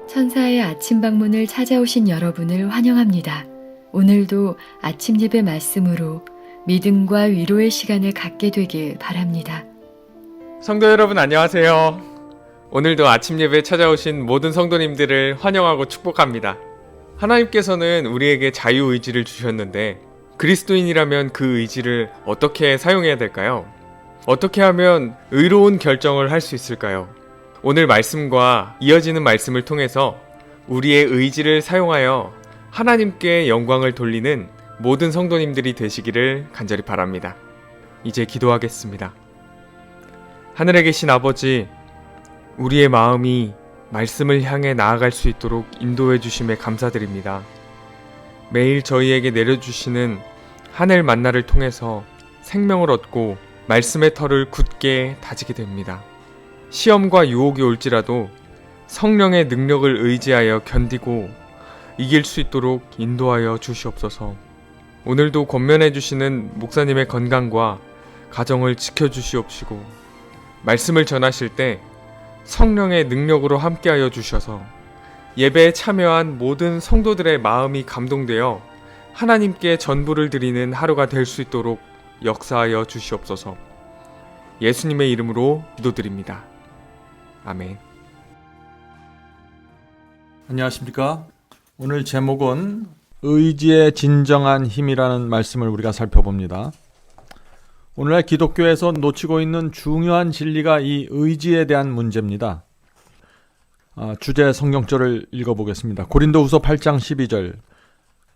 천사의 아침 방문을 찾아오신 여러분을 환영합니다. 오늘도 아침 예배 말씀으로 믿음과 위로의 시간을 갖게 되길 바랍니다. 성도 여러분 안녕하세요. 오늘도 아침 예배에 찾아오신 모든 성도님들을 환영하고 축복합니다. 하나님께서는 우리에게 자유의지를 주셨는데 그리스도인이라면 그 의지를 어떻게 사용해야 될까요? 어떻게 하면 의로운 결정을 할 수 있을까요? 오늘 말씀과 이어지는 말씀을 통해서 우리의 의지를 사용하여 하나님께 영광을 돌리는 모든 성도님들이 되시기를 간절히 바랍니다. 이제 기도하겠습니다. 하늘에 계신 아버지, 우리의 마음이 말씀을 향해 나아갈 수 있도록 인도해 주심에 감사드립니다. 매일 저희에게 내려주시는 하늘 만나를 통해서 생명을 얻고 말씀의 털을 굳게 다지게 됩니다. 시험과 유혹이 올지라도 성령의 능력을 의지하여 견디고 이길 수 있도록 인도하여 주시옵소서. 오늘도 권면해 주시는 목사님의 건강과 가정을 지켜주시옵시고 말씀을 전하실 때 성령의 능력으로 함께하여 주셔서 예배에 참여한 모든 성도들의 마음이 감동되어 하나님께 전부를 드리는 하루가 될 수 있도록 역사하여 주시옵소서. 예수님의 이름으로 기도드립니다. 아멘. 안녕하십니까? 오늘 제목은 의지의 진정한 힘이라는 말씀을 우리가 살펴봅니다. 오늘날 기독교에서 놓치고 있는 중요한 진리가 이 의지에 대한 문제입니다. 주제 성경절을 읽어보겠습니다. 고린도후서 8장 12절.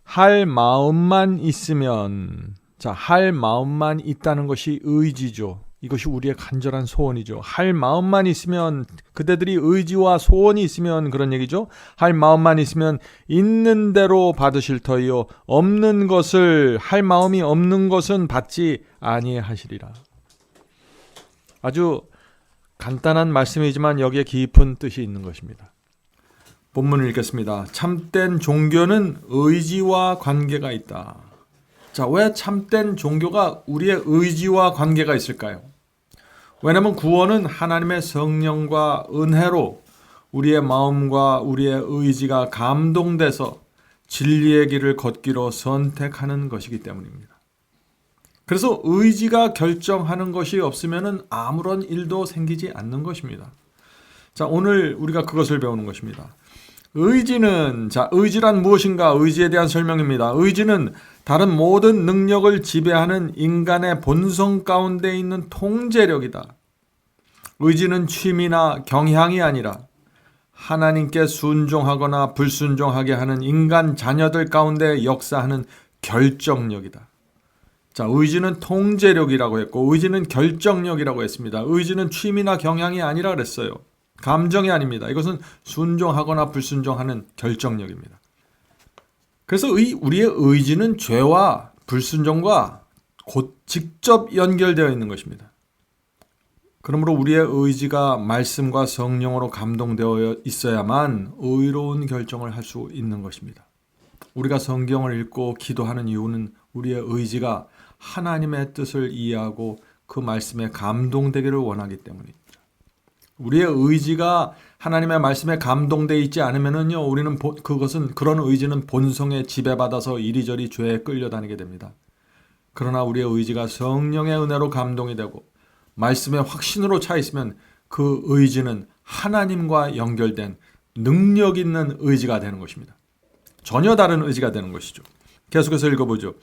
할 마음만 있으면, 할 마음만 있다는 것이 의지죠. 이것이 우리의 간절한 소원이죠. 할 마음만 있으면, 그대들이 의지와 소원이 있으면 그런 얘기죠. 할 마음만 있으면 있는 대로 받으실 터이요 없는 것을, 할 마음이 없는 것은 받지 아니하시리라. 아주 간단한 말씀이지만 여기에 깊은 뜻이 있는 것입니다. 본문을 읽겠습니다. 참된 종교는 의지와 관계가 있다. 왜 참된 종교가 우리의 의지와 관계가 있을까요? 왜냐하면 구원은 하나님의 성령과 은혜로 우리의 마음과 우리의 의지가 감동돼서 진리의 길을 걷기로 선택하는 것이기 때문입니다. 그래서 의지가 결정하는 것이 없으면 아무런 일도 생기지 않는 것입니다. 오늘 우리가 그것을 배우는 것입니다. 의지란 무엇인가? 의지에 대한 설명입니다. 의지는 다른 모든 능력을 지배하는 인간의 본성 가운데 있는 통제력이다. 의지는 취미나 경향이 아니라 하나님께 순종하거나 불순종하게 하는 인간 자녀들 가운데 역사하는 결정력이다. 의지는 통제력이라고 했고 의지는 결정력이라고 했습니다. 의지는 취미나 경향이 아니라 그랬어요. 감정이 아닙니다. 이것은 순종하거나 불순종하는 결정력입니다. 그래서 우리의 의지는 죄와 불순종과 곧 직접 연결되어 있는 것입니다. 그러므로 우리의 의지가 말씀과 성령으로 감동되어 있어야만 의로운 결정을 할 수 있는 것입니다. 우리가 성경을 읽고 기도하는 이유는 우리의 의지가 하나님의 뜻을 이해하고 그 말씀에 감동되기를 원하기 때문입니다. 우리의 의지가 하나님의 말씀에 감동되어 있지 않으면요, 우리는 그런 의지는 본성에 지배받아서 이리저리 죄에 끌려다니게 됩니다. 그러나 우리의 의지가 성령의 은혜로 감동이 되고 말씀의 확신으로 차 있으면 그 의지는 하나님과 연결된 능력 있는 의지가 되는 것입니다. 전혀 다른 의지가 되는 것이죠. 계속해서 읽어보죠.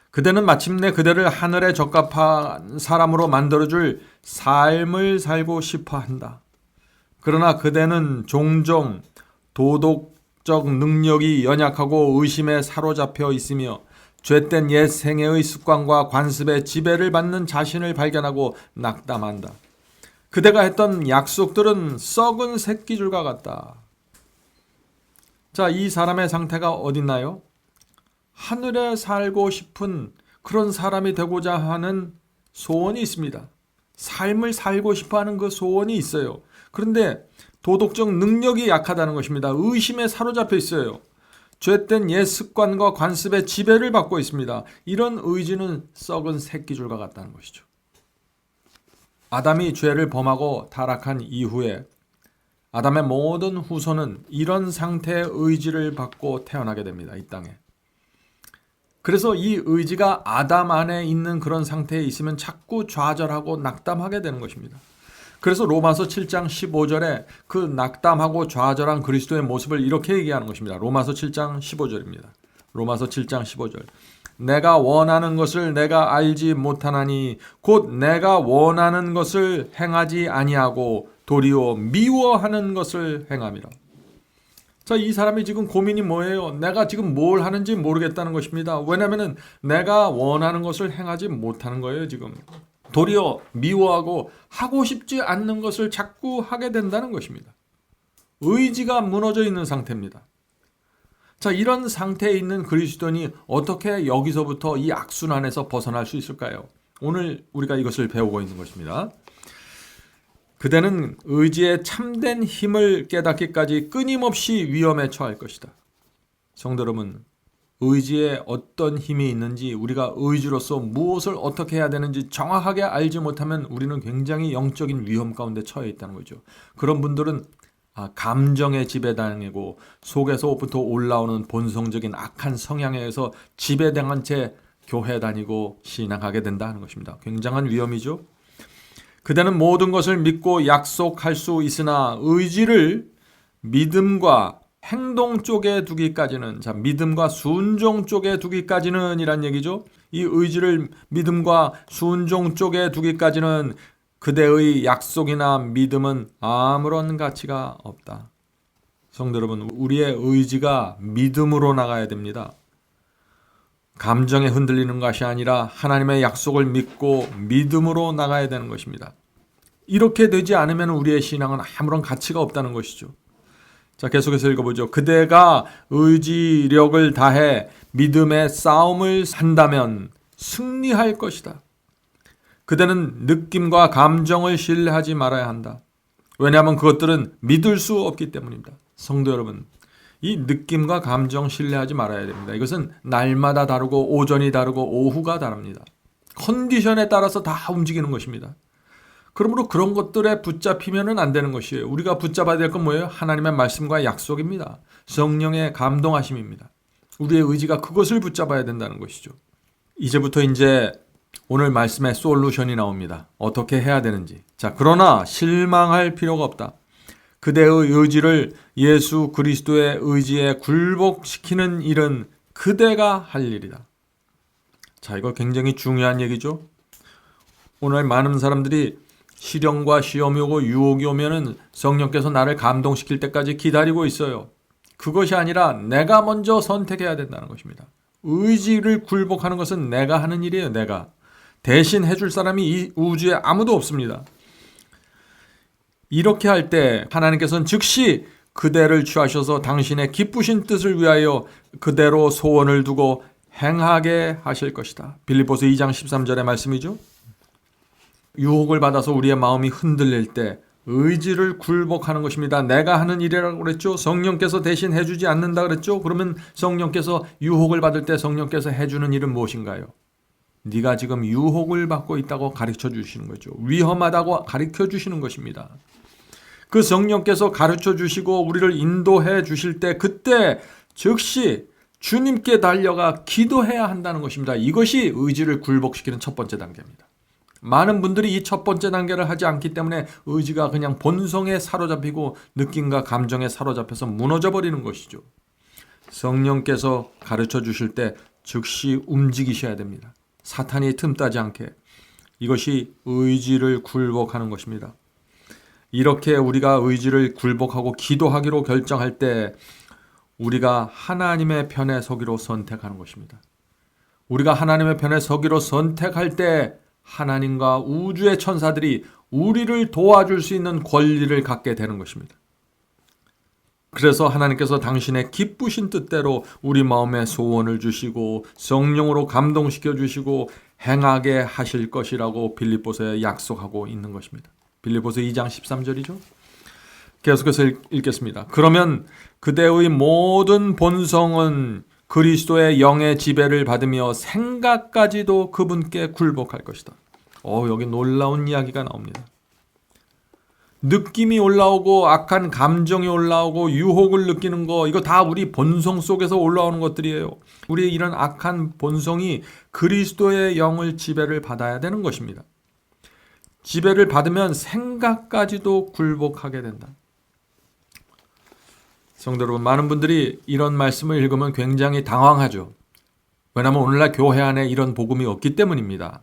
그대는 마침내 그대를 하늘에 적합한 사람으로 만들어줄 삶을 살고 싶어 한다. 그러나 그대는 종종 도덕적 능력이 연약하고 의심에 사로잡혀 있으며 죄된 옛 생애의 습관과 관습의 지배를 받는 자신을 발견하고 낙담한다. 그대가 했던 약속들은 썩은 새끼줄과 같다. 이 사람의 상태가 어딨나요? 하늘에 살고 싶은 그런 사람이 되고자 하는 소원이 있습니다. 삶을 살고 싶어하는 그 소원이 있어요. 그런데 도덕적 능력이 약하다는 것입니다. 의심에 사로잡혀 있어요. 죄된 옛 습관과 관습의 지배를 받고 있습니다. 이런 의지는 썩은 새끼줄과 같다는 것이죠. 아담이 죄를 범하고 타락한 이후에 아담의 모든 후손은 이런 상태의 의지를 받고 태어나게 됩니다. 이 땅에. 그래서 이 의지가 아담 안에 있는 그런 상태에 있으면 자꾸 좌절하고 낙담하게 되는 것입니다. 그래서 로마서 7장 15절에 그 낙담하고 좌절한 그리스도의 모습을 이렇게 얘기하는 것입니다. 로마서 7장 15절입니다. 로마서 7장 15절. 내가 원하는 것을 내가 알지 못하나니 곧 내가 원하는 것을 행하지 아니하고 도리어 미워하는 것을 행함이라. 자, 이 사람이 지금 고민이 뭐예요? 내가 지금 뭘 하는지 모르겠다는 것입니다. 왜냐하면 내가 원하는 것을 행하지 못하는 거예요, 지금. 도리어 미워하고 하고 싶지 않는 것을 자꾸 하게 된다는 것입니다. 의지가 무너져 있는 상태입니다. 자, 이런 상태에 있는 그리스도인이 어떻게 여기서부터 이 악순환에서 벗어날 수 있을까요? 오늘 우리가 이것을 배우고 있는 것입니다. 그대는 의지의 참된 힘을 깨닫기까지 끊임없이 위험에 처할 것이다. 성도 여러분, 의지에 어떤 힘이 있는지, 우리가 의지로서 무엇을 어떻게 해야 되는지 정확하게 알지 못하면 우리는 굉장히 영적인 위험 가운데 처해 있다는 거죠. 그런 분들은 감정에 지배당하고 속에서부터 올라오는 본성적인 악한 성향에 의해서 지배당한 채 교회 다니고 신앙하게 된다는 것입니다. 굉장한 위험이죠. 그대는 모든 것을 믿고 약속할 수 있으나 의지를 믿음과 행동 쪽에 두기까지는, 자, 믿음과 순종 쪽에 두기까지는 이란 얘기죠. 이 의지를 믿음과 순종 쪽에 두기까지는 그대의 약속이나 믿음은 아무런 가치가 없다. 성도 여러분, 우리의 의지가 믿음으로 나가야 됩니다. 감정에 흔들리는 것이 아니라 하나님의 약속을 믿고 믿음으로 나가야 되는 것입니다. 이렇게 되지 않으면 우리의 신앙은 아무런 가치가 없다는 것이죠. 자, 계속해서 읽어보죠. 그대가 의지력을 다해 믿음의 싸움을 한다면 승리할 것이다. 그대는 느낌과 감정을 신뢰하지 말아야 한다. 왜냐하면 그것들은 믿을 수 없기 때문입니다. 성도 여러분, 이 느낌과 감정 신뢰하지 말아야 됩니다. 이것은 날마다 다르고 오전이 다르고 오후가 다릅니다. 컨디션에 따라서 다 움직이는 것입니다. 그러므로 그런 것들에 붙잡히면 안 되는 것이에요. 우리가 붙잡아야 될 건 뭐예요? 하나님의 말씀과 약속입니다. 성령의 감동하심입니다. 우리의 의지가 그것을 붙잡아야 된다는 것이죠. 이제부터 이제 오늘 말씀에 솔루션이 나옵니다. 어떻게 해야 되는지. 자, 그러나 실망할 필요가 없다. 그대의 의지를 예수 그리스도의 의지에 굴복시키는 일은 그대가 할 일이다. 자, 이거 굉장히 중요한 얘기죠. 오늘 많은 사람들이 시련과 시험이 오고 유혹이 오면은 성령께서 나를 감동시킬 때까지 기다리고 있어요. 그것이 아니라 내가 먼저 선택해야 된다는 것입니다. 의지를 굴복하는 것은 내가 하는 일이에요. 내가. 대신 해줄 사람이 이 우주에 아무도 없습니다. 이렇게 할 때 하나님께서는 즉시 그대를 취하셔서 당신의 기쁘신 뜻을 위하여 그대로 소원을 두고 행하게 하실 것이다. 빌립보서 2장 13절의 말씀이죠. 유혹을 받아서 우리의 마음이 흔들릴 때 의지를 굴복하는 것입니다. 내가 하는 일이라고 그랬죠. 성령께서 대신 해주지 않는다 그랬죠. 그러면 성령께서 유혹을 받을 때 성령께서 해주는 일은 무엇인가요? 네가 지금 유혹을 받고 있다고 가르쳐 주시는 거죠. 위험하다고 가르쳐 주시는 것입니다. 그 성령께서 가르쳐 주시고 우리를 인도해 주실 때 그때 즉시 주님께 달려가 기도해야 한다는 것입니다. 이것이 의지를 굴복시키는 첫 번째 단계입니다. 많은 분들이 이 첫 번째 단계를 하지 않기 때문에 의지가 그냥 본성에 사로잡히고 느낌과 감정에 사로잡혀서 무너져 버리는 것이죠. 성령께서 가르쳐 주실 때 즉시 움직이셔야 됩니다. 사탄이 틈타지 않게. 이것이 의지를 굴복하는 것입니다. 이렇게 우리가 의지를 굴복하고 기도하기로 결정할 때 우리가 하나님의 편에 서기로 선택하는 것입니다. 우리가 하나님의 편에 서기로 선택할 때 하나님과 우주의 천사들이 우리를 도와줄 수 있는 권리를 갖게 되는 것입니다. 그래서 하나님께서 당신의 기쁘신 뜻대로 우리 마음에 소원을 주시고 성령으로 감동시켜 주시고 행하게 하실 것이라고 빌립보서에 약속하고 있는 것입니다. 빌립보서 2장 13절이죠. 계속해서 읽겠습니다. 그러면 그대의 모든 본성은 그리스도의 영의 지배를 받으며 생각까지도 그분께 굴복할 것이다. 여기 놀라운 이야기가 나옵니다. 느낌이 올라오고 악한 감정이 올라오고 유혹을 느끼는 거, 이거 다 우리 본성 속에서 올라오는 것들이에요. 우리의 이런 악한 본성이 그리스도의 영을 지배를 받아야 되는 것입니다. 지배를 받으면 생각까지도 굴복하게 된다. 성도 여러분, 많은 분들이 이런 말씀을 읽으면 굉장히 당황하죠. 왜냐하면 오늘날 교회 안에 이런 복음이 없기 때문입니다.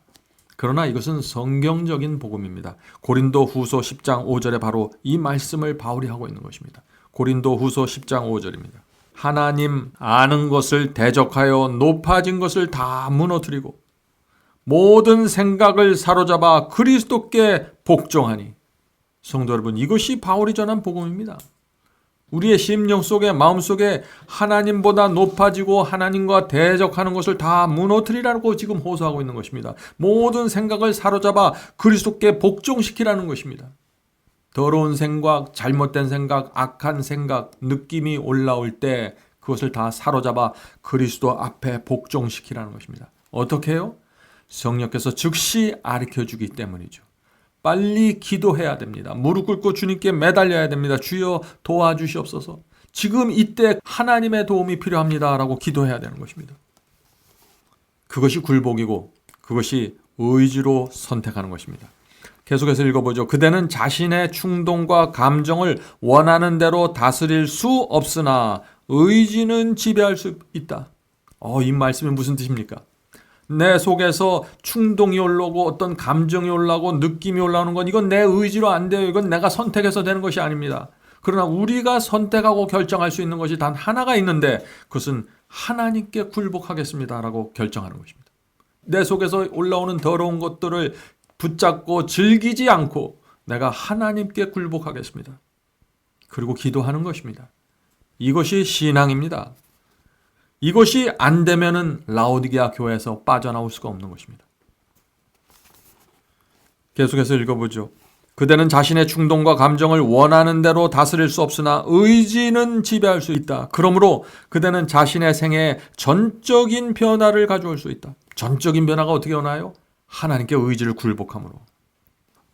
그러나 이것은 성경적인 복음입니다. 고린도 후서 10장 5절에 바로 이 말씀을 바울이 하고 있는 것입니다. 고린도 후서 10장 5절입니다. 하나님 아는 것을 대적하여 높아진 것을 다 무너뜨리고 모든 생각을 사로잡아 그리스도께 복종하니. 성도 여러분, 이것이 바울이 전한 복음입니다. 우리의 심령 속에, 마음 속에 하나님보다 높아지고 하나님과 대적하는 것을 다 무너뜨리라고 지금 호소하고 있는 것입니다. 모든 생각을 사로잡아 그리스도께 복종시키라는 것입니다. 더러운 생각, 잘못된 생각, 악한 생각, 느낌이 올라올 때 그것을 다 사로잡아 그리스도 앞에 복종시키라는 것입니다. 어떻게 해요? 성령께서 즉시 가르쳐주기 때문이죠. 빨리 기도해야 됩니다. 무릎 꿇고 주님께 매달려야 됩니다. 주여 도와주시옵소서. 지금 이때 하나님의 도움이 필요합니다. 라고 기도해야 되는 것입니다. 그것이 굴복이고 그것이 의지로 선택하는 것입니다. 계속해서 읽어보죠. 그대는 자신의 충동과 감정을 원하는 대로 다스릴 수 없으나 의지는 지배할 수 있다. 이 말씀이 무슨 뜻입니까? 내 속에서 충동이 올라오고 어떤 감정이 올라오고 느낌이 올라오는 건 이건 내 의지로 안 돼요. 이건 내가 선택해서 되는 것이 아닙니다. 그러나 우리가 선택하고 결정할 수 있는 것이 단 하나가 있는데 그것은 하나님께 굴복하겠습니다 라고 결정하는 것입니다. 내 속에서 올라오는 더러운 것들을 붙잡고 즐기지 않고 내가 하나님께 굴복하겠습니다. 그리고 기도하는 것입니다. 이것이 신앙입니다. 이것이 안 되면은 라오디게아 교회에서 빠져나올 수가 없는 것입니다. 계속해서 읽어보죠. 그대는 자신의 충동과 감정을 원하는 대로 다스릴 수 없으나 의지는 지배할 수 있다. 그러므로 그대는 자신의 생애에 전적인 변화를 가져올 수 있다. 전적인 변화가 어떻게 오나요? 하나님께 의지를 굴복함으로.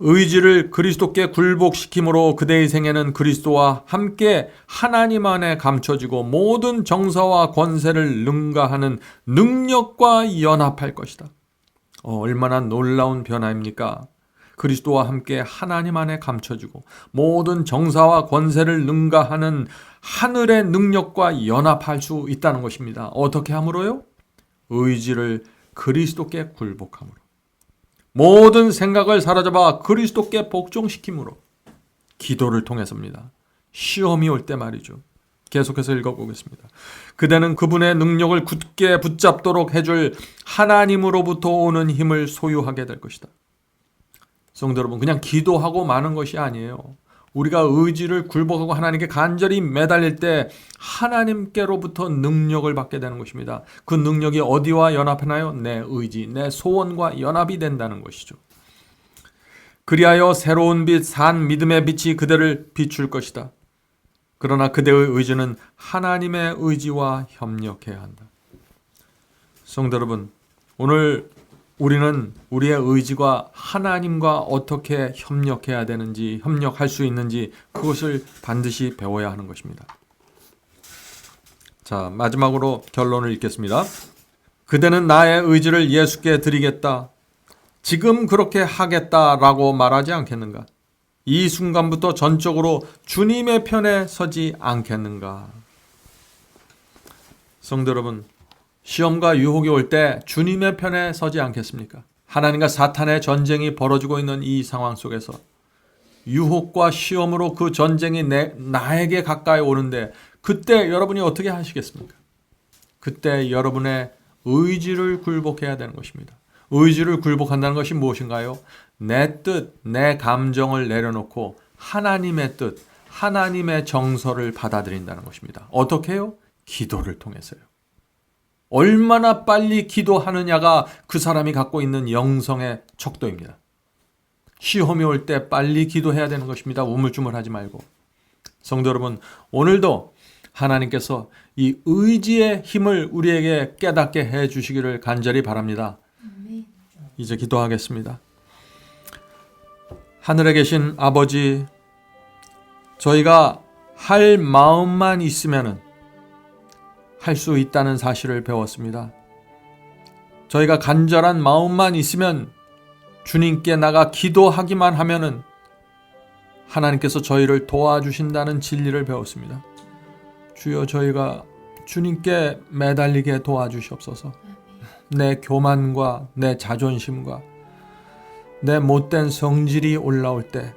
의지를 그리스도께 굴복시킴으로 그대의 생애는 그리스도와 함께 하나님 안에 감춰지고 모든 정사와 권세를 능가하는 능력과 연합할 것이다. 얼마나 놀라운 변화입니까? 그리스도와 함께 하나님 안에 감춰지고 모든 정사와 권세를 능가하는 하늘의 능력과 연합할 수 있다는 것입니다. 어떻게 함으로요? 의지를 그리스도께 굴복함으로. 모든 생각을 사로잡아 그리스도께 복종시킴으로. 기도를 통해서입니다. 시험이 올 때 말이죠. 계속해서 읽어보겠습니다. 그대는 그분의 능력을 굳게 붙잡도록 해줄 하나님으로부터 오는 힘을 소유하게 될 것이다. 성도 여러분, 그냥 기도하고 마는 것이 아니에요. 우리가 의지를 굴복하고 하나님께 간절히 매달릴 때 하나님께로부터 능력을 받게 되는 것입니다. 그 능력이 어디와 연합하나요? 내 의지, 내 소원과 연합이 된다는 것이죠. 그리하여 새로운 빛, 산 믿음의 빛이 그대를 비출 것이다. 그러나 그대의 의지는 하나님의 의지와 협력해야 한다. 성도 여러분, 오늘 우리는 우리의 의지가 하나님과 어떻게 협력해야 되는지, 협력할 수 있는지 그것을 반드시 배워야 하는 것입니다. 자, 마지막으로 결론을 읽겠습니다. 그대는 나의 의지를 예수께 드리겠다. 지금 그렇게 하겠다라고 말하지 않겠는가? 이 순간부터 전적으로 주님의 편에 서지 않겠는가? 성도 여러분, 시험과 유혹이 올 때 주님의 편에 서지 않겠습니까? 하나님과 사탄의 전쟁이 벌어지고 있는 이 상황 속에서 유혹과 시험으로 그 전쟁이 나에게 가까이 오는데 그때 여러분이 어떻게 하시겠습니까? 그때 여러분의 의지를 굴복해야 되는 것입니다. 의지를 굴복한다는 것이 무엇인가요? 내 뜻, 내 감정을 내려놓고 하나님의 뜻, 하나님의 정서를 받아들인다는 것입니다. 어떻게 해요? 기도를 통해서요. 얼마나 빨리 기도하느냐가 그 사람이 갖고 있는 영성의 척도입니다. 시험이 올 때 빨리 기도해야 되는 것입니다. 우물쭈물하지 말고. 성도 여러분, 오늘도 하나님께서 이 의지의 힘을 우리에게 깨닫게 해 주시기를 간절히 바랍니다. 이제 기도하겠습니다. 하늘에 계신 아버지, 저희가 할 마음만 있으면 할 수 있다는 사실을 배웠습니다. 저희가 간절한 마음만 있으면 주님께 나가 기도하기만 하면은 하나님께서 저희를 도와주신다는 진리를 배웠습니다. 주여, 저희가 주님께 매달리게 도와주시옵소서. 내 교만과 내 자존심과 내 못된 성질이 올라올 때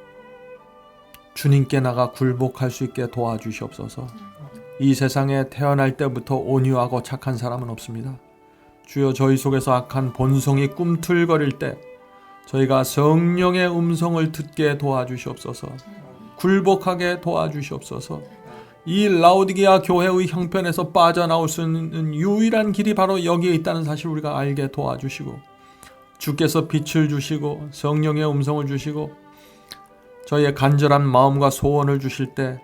주님께 나가 굴복할 수 있게 도와주시옵소서. 이 세상에 태어날 때부터 온유하고 착한 사람은 없습니다. 주여, 저희 속에서 악한 본성이 꿈틀거릴 때 저희가 성령의 음성을 듣게 도와주시옵소서. 굴복하게 도와주시옵소서. 이 라오디게아 교회의 형편에서 빠져나올 수 있는 유일한 길이 바로 여기에 있다는 사실을 우리가 알게 도와주시고, 주께서 빛을 주시고 성령의 음성을 주시고 저희의 간절한 마음과 소원을 주실 때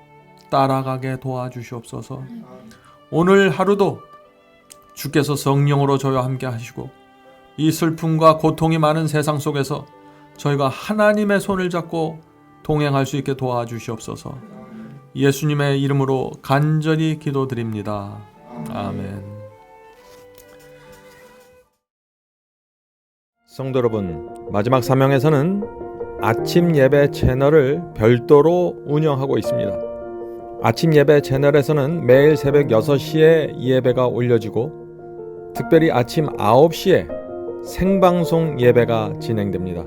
따라가게 도와주시옵소서. 오늘 하루도 주께서 성령으로 저희와 함께 하시고 이 슬픔과 고통이 많은 세상 속에서 저희가 하나님의 손을 잡고 동행할 수 있게 도와주시옵소서. 예수님의 이름으로 간절히 기도드립니다. 아멘. 성도 여러분, 마지막 사명에서는 아침 예배 채널을 별도로 운영하고 있습니다. 아침 예배 채널에서는 매일 새벽 6시에 예배가 올려지고 특별히 아침 9시에 생방송 예배가 진행됩니다.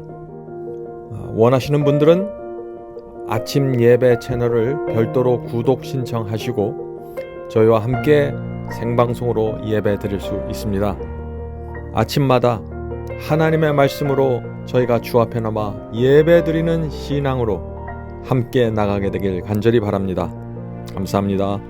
원하시는 분들은 아침 예배 채널을 별도로 구독 신청하시고 저희와 함께 생방송으로 예배 드릴 수 있습니다. 아침마다 하나님의 말씀으로 저희가 주 앞에 나와 예배 드리는 신앙으로 함께 나가게 되길 간절히 바랍니다. 감사합니다.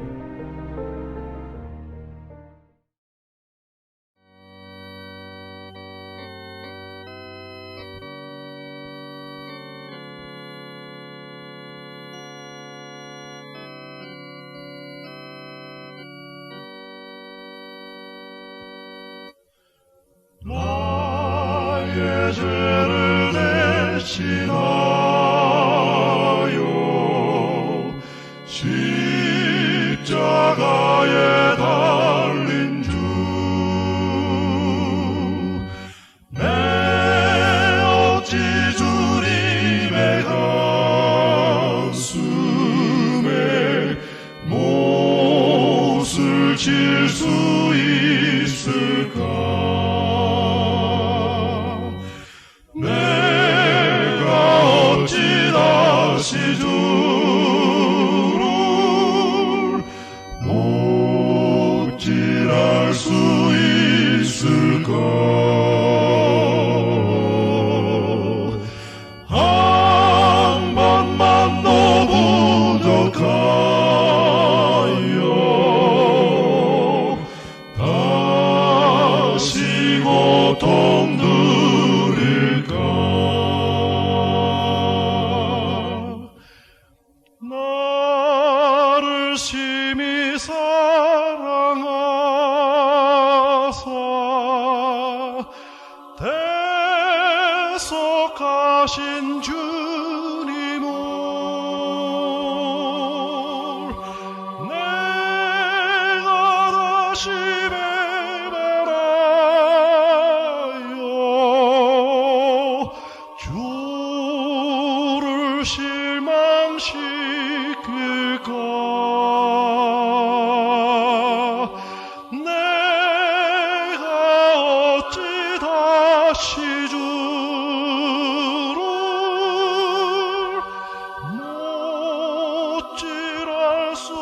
나의 죄를 대신하여 십자가에 달린 주, 내 어찌 주님의 가슴에 못을 칠 수 있을까? 내가 어찌 다시 주를 못질할 수 있을까? 한 번만 더 부족하여 다시 고통 드릴까? 나를 심히 사랑하사 대속하신 주님을 내가 다시 배반하여 주를 실망시킬까? 내가 어찌 다시 주를 못질할 수